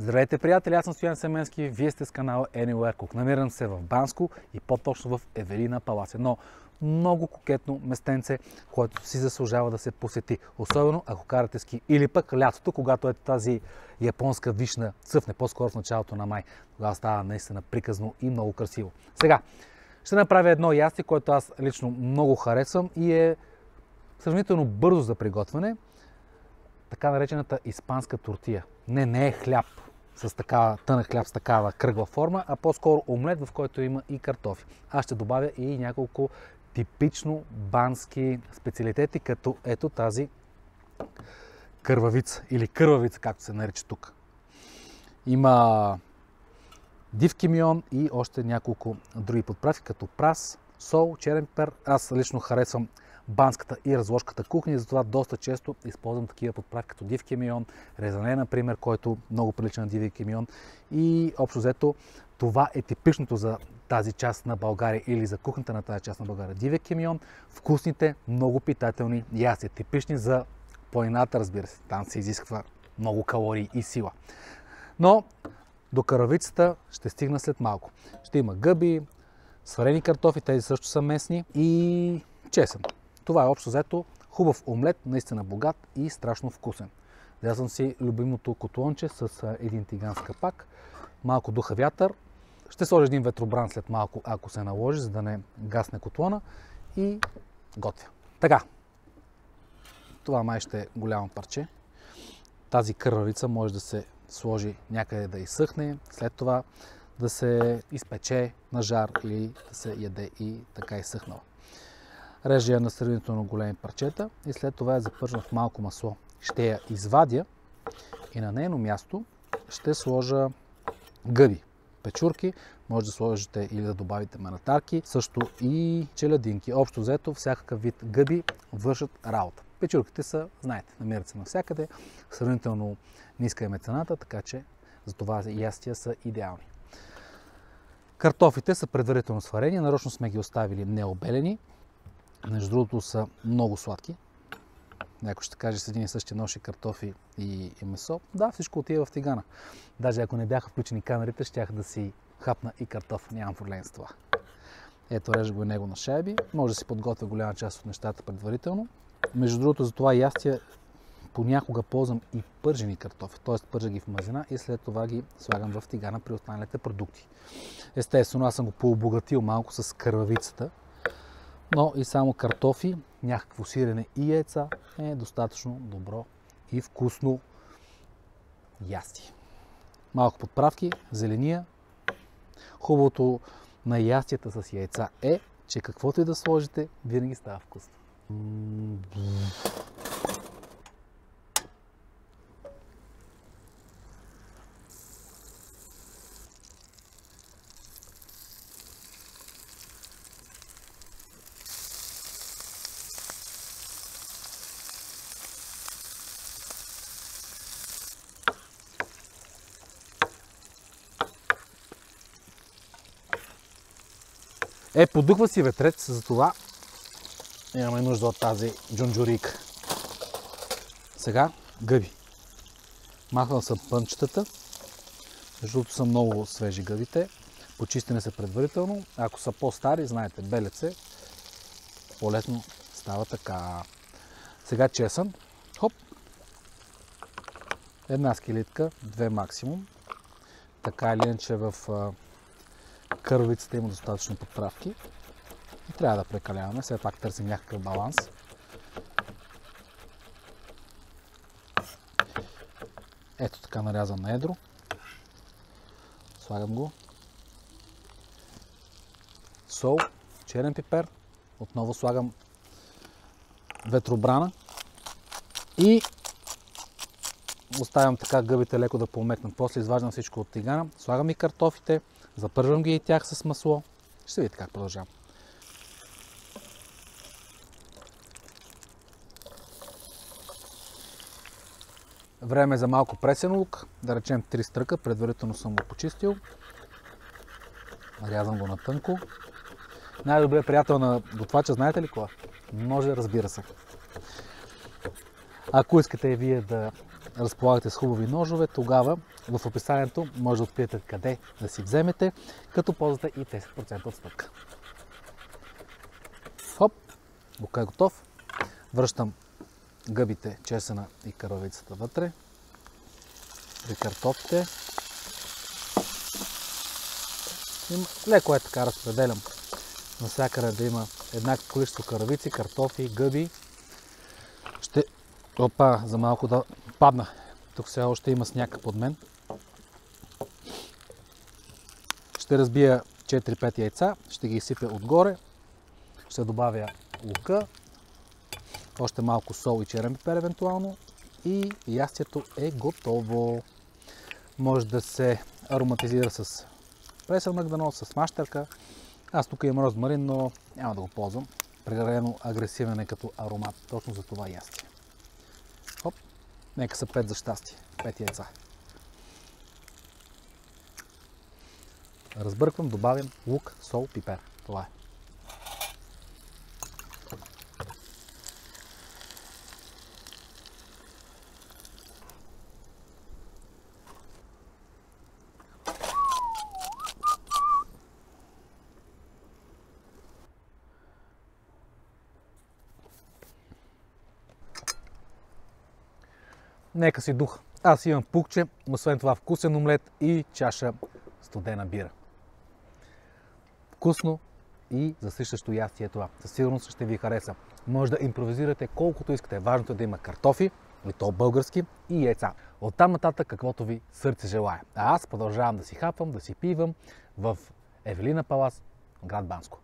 Здравейте, приятели! Аз съм Стоян Семенски, вие сте с канала Anywhere Cook. Намирам се в Банско и по-точно в Евелина палас. Едно много кокетно местенце, което си заслужава да се посети. Особено ако карате ски или пък лятото, когато тази японска вишна цъфне, по-скоро в началото на май. Тогава става наистина приказно и много красиво. Сега ще направя едно ястие, което аз лично много харесвам и е сравнително бързо за приготвяне. Така наречената испанска тортия. Не е хляб с такава тънък хляб с такава кръгла форма, а по-скоро омлет, в който има и картофи. Аз ще добавя и няколко типично бански специалитети, като ето тази кървавица или кървавица, както се нарича тук. Има див кимион и още няколко други подправки, като прас, сол, черен пипер. Аз лично харесвам банската и разложката кухня и затова доста често използвам такива подправки като див кимион, резане, например, който много прилича на дивия кимион. И общо взето това е типичното за тази част на България или за кухнята на тази част на България. Дивия кимион, вкусните, много питателни ястия, типични за планината, разбира се. Там се изисква много калории и сила. Но до кървавицата ще стигна след малко. Ще има гъби, сварени картофи, тези също са местни, и чесън. Това е общо взето хубав омлет, наистина богат и страшно вкусен. Взел съм си любимото котлонче с един тиган с капак, малко духа вятър. Ще сложа един ветробран след малко, ако се наложи, за да не гасне котлона, и готвя. Така, това май ще е голямо парче. Тази кървавица може да се сложи някъде да изсъхне, след това да се изпече на жар или да се яде и така изсъхнала. Режа я на сравнително големи парчета и след това я запържам в малко масло. Ще я извадя и на нейно място ще сложа гъби, печурки. Може да сложите или да добавите манатарки, също и челядинки. Общо взето всякакъв вид гъби вършат работа. Печурките са, знаете, намират се навсякъде. Сравнително ниска е цената, така че за това ястия са идеални. Картофите са предварително сварени, нарочно сме ги оставили необелени. Между другото са много сладки. Някой ще каже с един и същи ноши картофи и месо. Да, всичко отива в тигана. Даже ако не бяха включени камерите, щях да си хапна и картоф. Нямам проблем с това. Ето, режа го и него на шайби. Може да си подготвя голяма част от нещата предварително. Между другото, за това ястие понякога ползвам и пържени картофи. Т.е. пържа ги в мазина и след това ги слагам в тигана при останалите продукти. Естествено, аз съм го пообогатил малко с кървавицата. Но и само картофи, някакво сирене и яйца е достатъчно добро и вкусно ястие. Малко подправки, зеления. Хубавото на ястията с яйца е, че каквото и да сложите, винаги става вкусно. Подухва си ветрец, затова имаме нужда от тази джунджурийка. Сега гъби. Махнал съм пънчетата, защото са много свежи гъбите. Почистени са предварително. Ако са по-стари, знаете, белеце, по-лесно става така. Сега чесън. Хоп! Една скелетка, две максимум. Така или иначе в кървавицата има достатъчно подправки. И трябва да прекаляваме, все пак търсим някакъв баланс. Ето така нарязан на едро. Слагам го. Сол, черен пипер. Отново слагам ветробрана. И оставям така гъбите леко да поумекнат. После изваждам всичко от тигана. Слагам и картофите. Запържвам ги и тях с масло. Ще видите как продължавам. Време за малко пресен лук. Да речем 3 стръка. Предварително съм го почистил. Нарязвам го на тънко. Най-добрият приятел на готвача, знаете ли кой? Може, разбира се. Ако искате и вие да разполагате с хубави ножове, тогава в описанието може да откриете къде да си вземете, като ползвате и 10% отстъпка. Хоп, лука е готов. Връщам гъбите, чесъна и кървавицата вътре. При картофите. Леко е така разпределям навсякъде да има еднакво количество кървавици, картофи, гъби. Опа, за малко да падна. Тук все още има сняг под мен. Ще разбия 4-5 яйца, ще ги изсипя отгоре. Ще добавя лука, още малко сол и черен пипер евентуално и ястието е готово. Може да се ароматизира с пресен магдано, с мащерка. Аз тук имам розмарин, но няма да го ползвам. Прекалено агресивен е като аромат, точно за това ястие. Хоп, нека са 5 за щастие, 5 яйца. Разбърквам, добавям лук, сол, пипер. Това е. Нека си духа. Аз имам пукче, освен това вкусен омлет и чаша студена бира. Вкусно и засищащо ястие е това. Със сигурност ще ви хареса. Може да импровизирате колкото искате. Важното е да има картофи, и то български, и яйца. Оттам нататък каквото ви сърце желая. А аз продължавам да си хапвам, да си пивам в Евелина Палас, град Банско.